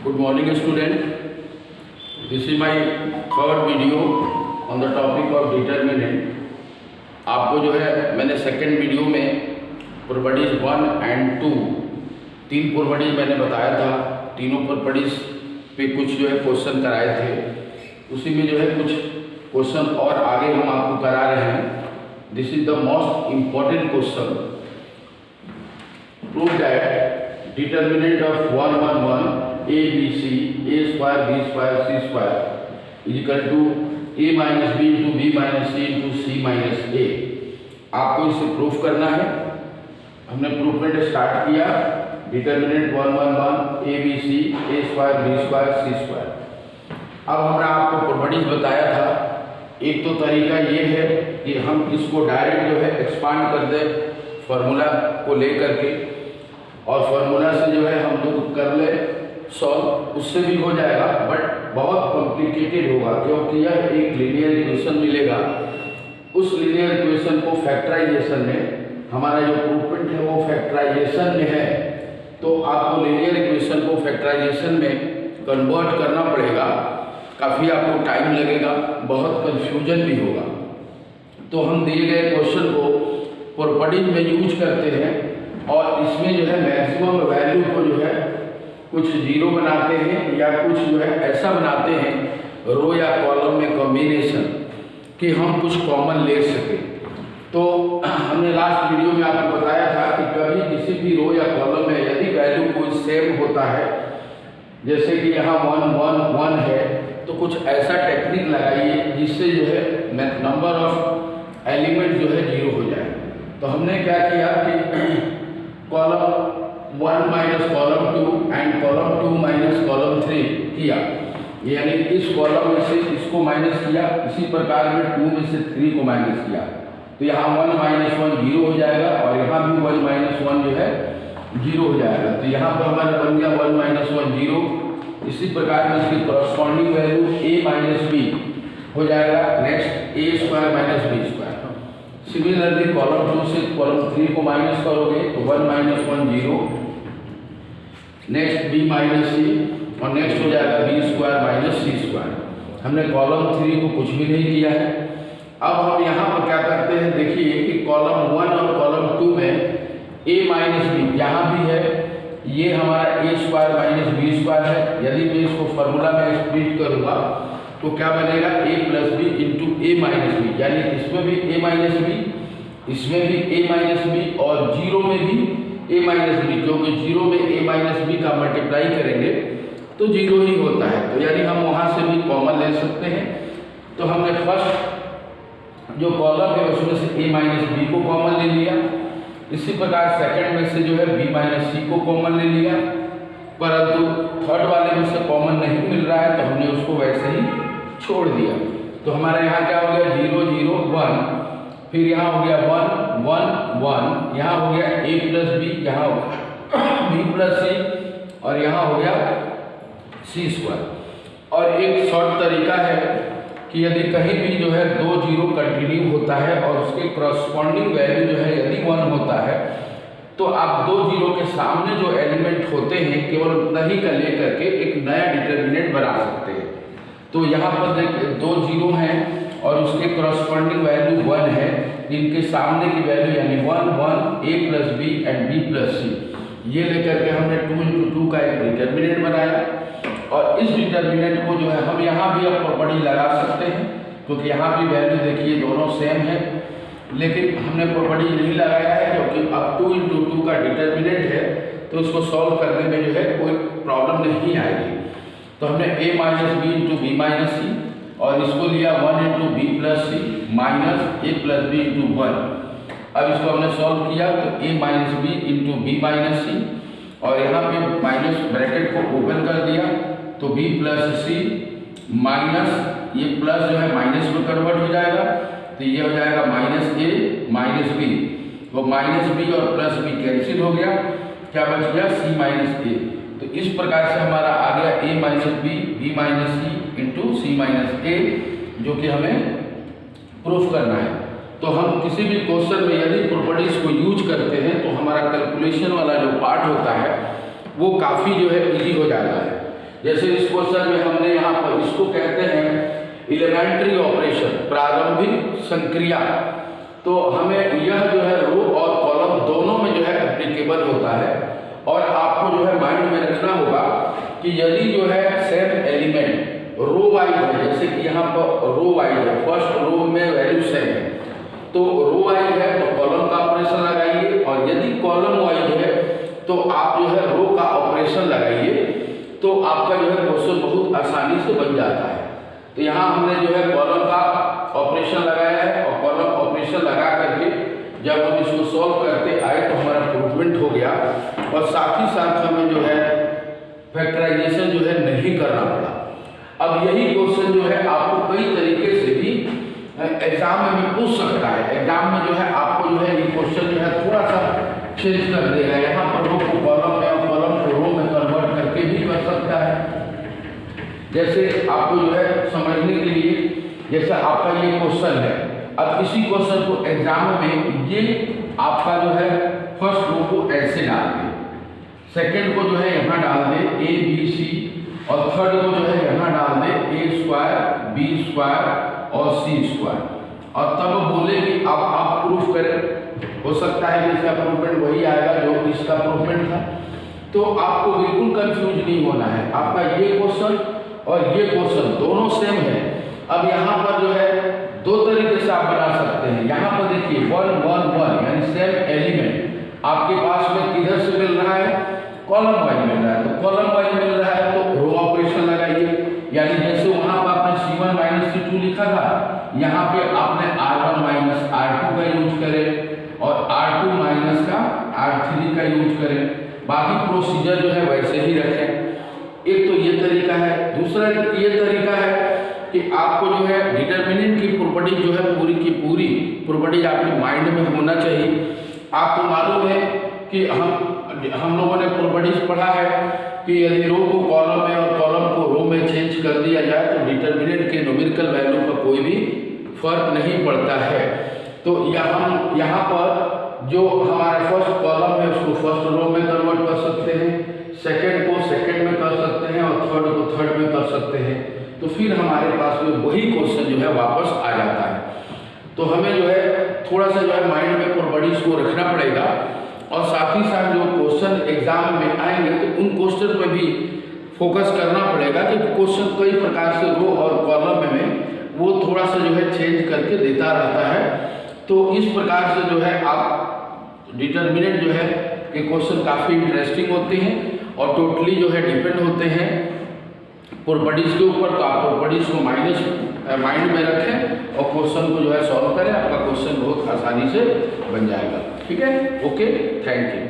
Good morning student. This is my third video on the topic of determinant. आपको जो है मैंने second video में प्रॉपर्टीज 1 and 2 तीन प्रॉपर्टीज मैंने बताया था। तीनों प्रॉपर्टीज पे कुछ जो है क्वेश्चन कराए थे, उसी में जो है कुछ क्वेश्चन और आगे हम आपको करा रहे हैं। This is the most important question. Prove that determinant of 1 1 1 a b c a square b square c square is equal to a minus b into b minus c into c minus a। आपको इसे proof करना है। हमने प्रूफमेंट start किया। Determinant 1 1 1 a b c a square b square c square। अब हमने आपको properties बताया था। एक तो तरीका ये है कि हम इसको डायरेक्ट जो है एक्सपांड कर दें फार्मूला को लेकर के, और फार्मूला से जो है हम लोग कर ले सॉल्व, उससे भी हो जाएगा, बट बहुत कॉम्प्लिकेटेड होगा क्योंकि यह एक लीनियर इक्वेशन मिलेगा। उस लीनियर इक्वेशन को फैक्टराइजेशन में, हमारा जो प्रूफमेंट है वो फैक्टराइजेशन में है, तो आपको लीनियर इक्वेशन को फैक्टराइजेशन में कन्वर्ट करना पड़ेगा। काफ़ी आपको टाइम लगेगा, बहुत कंफ्यूजन भी होगा। तो हम दिए गए क्वेश्चन को प्रॉपर्टीज में यूज करते हैं और इसमें जो है मैक्सिमम वैल्यू को जो है कुछ जीरो बनाते हैं या कुछ जो है ऐसा बनाते हैं रो या कॉलम में कॉम्बिनेशन कि हम कुछ कॉमन ले सकें। तो हमने लास्ट वीडियो में आपको बताया था कि कभी किसी भी रो या कॉलम में यदि वैल्यू कोई सेम होता है, जैसे कि यहाँ 1 1 1 है, तो कुछ ऐसा टेक्निक लगाइए जिससे जो है नंबर ऑफ एलिमेंट जो है जीरो हो जाए। तो हमने क्या किया कि column 1 minus column 2 and column 2 minus column 3 किया, यानी इस कॉलम में से इसको माइनस किया, इसी प्रकार में 2 में से 3 को माइनस किया, तो यहाँ 1 माइनस 1 जीरो हो जाएगा और यहाँ भी 1 माइनस 1 जो है जीरो हो जाएगा। तो यहाँ पर हमारा बन गया 1 माइनस 1 जीरो। इसी प्रकार में इसकी corresponding value a minus B हो जाएगा। Next a square minus B square. Similarly column 2 से कॉलम 3 को माइनस करोगे तो 1 minus 1 zero, next b minus C, और नेक्स्ट हो जाएगा b square minus C square. हमने कॉलम 3 को कुछ भी नहीं किया है। अब हम यहाँ पर क्या करते हैं, देखिए कि कॉलम 1 और कॉलम 2 में a माइनस बी यहाँ भी है, ये हमारा a square minus B square है। यदि मैं इसको फार्मूला में स्प्लिट करूँगा तो क्या बनेगा a plus B into a minus b, यानी इसमें भी a माइनस बी, इसमें भी a माइनस बी और जीरो में भी a माइनस बी, क्योंकि जीरो में a माइनस बी का मल्टीप्लाई करेंगे तो जीरो ही होता है। तो यानी हम वहाँ से भी कॉमन ले सकते हैं। तो हमने फर्स्ट जो कॉलम है उसमें से a माइनस बी को कॉमन ले लिया। इसी प्रकार सेकंड में से जो है b माइनस सी को कॉमन ले लिया, परंतु थर्ड वाले में से कॉमन नहीं मिल रहा है तो हमने उसको वैसे ही छोड़ दिया। तो हमारे यहाँ क्या हो गया 0 0 1, फिर यहाँ हो गया 1 1 1, यहाँ हो गया a प्लस बी, यहाँ हो गया b प्लस सी, और यहाँ हो गया c स्क्वायर। और एक शॉर्ट तरीका है कि यदि कहीं भी जो है 2 जीरो कंटिन्यू होता है और उसके करस्पॉन्डिंग वैल्यू जो है यदि 1 होता है, तो आप 2 जीरो के सामने जो एलिमेंट होते हैं केवल उतना ही का लेकर के एक नया डिटर्मिनेंट बना सकते हैं। तो यहाँ पर देखिए 2 जीरो हैं और उसके करस्पॉन्डिंग वैल्यू 1 है, इनके सामने की वैल्यू यानी 1 1 a plus B and b plus C, ये लेकर के हमने 2 इंटू 2 का एक डिटर्मिनेंट बनाया। और इस डिटर्मिनेंट को जो है हम यहाँ भी अब प्रॉपर्टी लगा सकते हैं, क्योंकि यहाँ भी वैल्यू देखिए दोनों सेम है, लेकिन हमने प्रॉपर्टी नहीं लगाया है क्योंकि अब 2 इंटू 2 का डिटर्मिनेंट है, तो इसको सॉल्व करने में जो है कोई प्रॉब्लम नहीं आएगी। तो हमने a minus B into B minus C, और इसको लिया 1 into B plus C minus a plus B into 1। अब इसको हमने सॉल्व किया तो a minus B into B minus C, और यहाँ पे माइनस ब्रैकेट को ओपन कर दिया तो b प्लस सी माइनस ये प्लस जो है माइनस में कन्वर्ट हो जाएगा, तो ये हो जाएगा माइनस a माइनस बी, वो माइनस बी और प्लस बी कैंसिल हो गया, क्या बच गया c माइनस a। तो इस प्रकार से हमारा आ गया a minus b b minus c into c minus a, जो कि हमें प्रूफ करना है। तो हम किसी भी क्वेश्चन में यदि प्रॉपर्टीज को यूज करते हैं तो हमारा कैलकुलेशन वाला जो पार्ट होता है वो काफ़ी जो है इजी हो जाता है। जैसे इस क्वेश्चन में हमने यहाँ पर इसको कहते हैं एलिमेंट्री ऑपरेशन, प्रारंभिक संक्रिया। तो हमें यह जो है रो और कॉलम दोनों में जो है एप्लीकेबल होता है। और आपको जो है माइंड में रखना होगा कि यदि जो है सेम एलिमेंट रो वाइज है, जैसे कि यहाँ पर रो वाइज है, फर्स्ट रो में वैल्यू सेम है, तो रो वाइज है तो कॉलम का ऑपरेशन लगाइए, और यदि कॉलम वाइज है तो आप जो है रो का ऑपरेशन लगाइए, तो आपका जो है क्वेश्चन बहुत आसानी से बन जाता है। तो यहाँ हमने जो है कॉलम का ऑपरेशन लगाया है, और कॉलम ऑपरेशन लगा करके जब हम इसको सॉल्व करते आए तो हमारा प्रूवमेंट हो गया, और साथ ही साथ हमें जो है फैक्टराइजेशन जो है नहीं करना पड़ा। अब यही क्वेश्चन जो है आपको कई तरीके से भी एग्जाम में पूछ सकता है। एग्जाम में जो है आपको जो है ये क्वेश्चन जो है थोड़ा सा चेंज कर देगा, यहाँ पर रो को कॉलम में और कॉलम को रो में कन्वर्ट करके भी कर सकता है। जैसे आपको जो है समझने के लिए, जैसे आपका ये क्वेश्चन है, अब इसी क्वेश्चन को एग्जाम में ये आपका जो है फर्स्ट रो को ऐसे डाल दे, सेकेंड को जो है यहाँ डाल दे ए बी सी, और थर्ड को जो है यहाँ डाल दे ए स्क्वायर बी स्क्वायर और सी स्क्वायर, और तब बोले कि अब आप प्रूफ करें। हो सकता है कि इसका प्रूफमेंट वही आएगा जो इसका प्रूफमेंट था। तो आपको बिल्कुल कंफ्यूज नहीं होना है, आपका ये क्वेश्चन और ये क्वेश्चन दोनों सेम है। अब यहाँ पर जो है दो तरीके से आप बना सकते हैं। यहाँ पर देखिए 1 1 1 यानी सेम एलिमेंट आपके पास में किधर से मिल रहा है, कॉलम वाइज मिल रहा है। तो कॉलम वाइज मिल रहा है तो रो ऑपरेशन लगाइए, यानी जैसे वहाँ पर आपने C1 माइनस C2 लिखा था, यहाँ पे आपने R1 माइनस R2 का यूज करें और R2 माइनस का R3 का यूज करें। बाकी प्रोसीजर जो है वैसे ही रखें। एक तो ये तरीका है। दूसरा ये तरीका है कि आपको जो है डिटर्मिनेंट की प्रॉपर्टी जो है पूरी की पूरी प्रॉपर्टी आपके माइंड में होना चाहिए। आपको मालूम है कि हम लोगों ने प्रॉपर्टीज पढ़ा है कि यदि रो को कॉलम में और कॉलम को रो में चेंज कर दिया जाए तो डिटर्मिनेंट के न्यूमेरिकल वैल्यू पर कोई भी फर्क नहीं पड़ता है। तो हम यहाँ पर जो हमारा फर्स्ट कॉलम है उसको फर्स्ट रो में कन्वर्ट कर सकते हैं, सेकंड को सेकंड में कर सकते हैं, और थर्ड को थर्ड में कर सकते हैं। तो फिर हमारे पास में वही क्वेश्चन जो है वापस आ जाता है। तो हमें जो है थोड़ा सा जो है माइंड में प्रॉपर्टीज को रखना पड़ेगा, और साथ ही साथ जो क्वेश्चन एग्जाम में आएंगे तो उन क्वेश्चन पर भी फोकस करना पड़ेगा कि क्वेश्चन कई प्रकार से रो और कॉलम में वो थोड़ा सा जो है चेंज करके देता रहता है। तो इस प्रकार से जो है आप डिटर्मिनेंट जो है ये क्वेश्चन काफ़ी इंटरेस्टिंग होते हैं और टोटली जो है डिपेंड होते हैं प्रॉपर्टीज के ऊपर। तो आप प्रॉपर्टीज को माइंड में रखें और क्वेश्चन को जो है सॉल्व करें, आपका क्वेश्चन बहुत आसानी से बन जाएगा। ठीक है, ओके, थैंक यू।